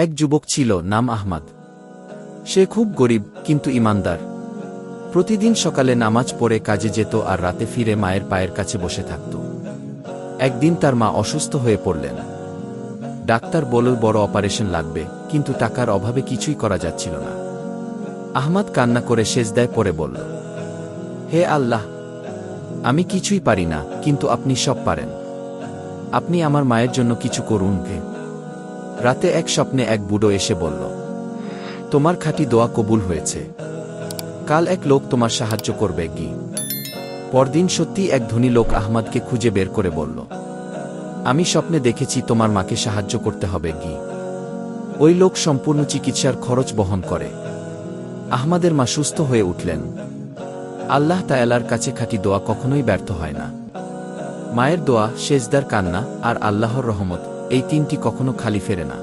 এক যুবক ছিল, নাম আহমদ। সে খুব গরিব কিন্তু ইমানদার। প্রতিদিন সকালে নামাজ পড়ে কাজে যেত আর রাতে ফিরে মায়ের পায়ের কাছে বসে থাকত। একদিন তার মা অসুস্থ হয়ে পড়লেন। ডাক্তার বলল বড় অপারেশন লাগবে, কিন্তু টাকার অভাবে কিছুই করা যাচ্ছিল না। আহমদ কান্না করে সেজদায় পড়ে বলল, হে আল্লাহ, আমি কিছুই পারি না, কিন্তু আপনি সব পারেন। আপনি আমার মায়ের জন্য কিছু করুন। রাতে এক স্বপ্নে এক বুড়ো এসে বলল, তোমার খাঁটি দোয়া কবুল হয়েছে, কাল এক লোক তোমার সাহায্য করবে কি। পরদিন সত্যি এক ধনী লোক আহমদকে খুঁজে বের করে বলল, আমি স্বপ্নে দেখেছি তোমার মাকে সাহায্য করতে হবে কি। ওই লোক সম্পূর্ণ চিকিৎসার খরচ বহন করে। আহমদের মা সুস্থ হয়ে উঠলেন। আল্লাহ তাআলার কাছে খাঁটি দোয়া কখনোই ব্যর্থ হয় না। মায়ের দোয়া, সেজদার কান্না আর আল্লাহর রহমত, এই তিনটি কখনো খালি ফেরে না।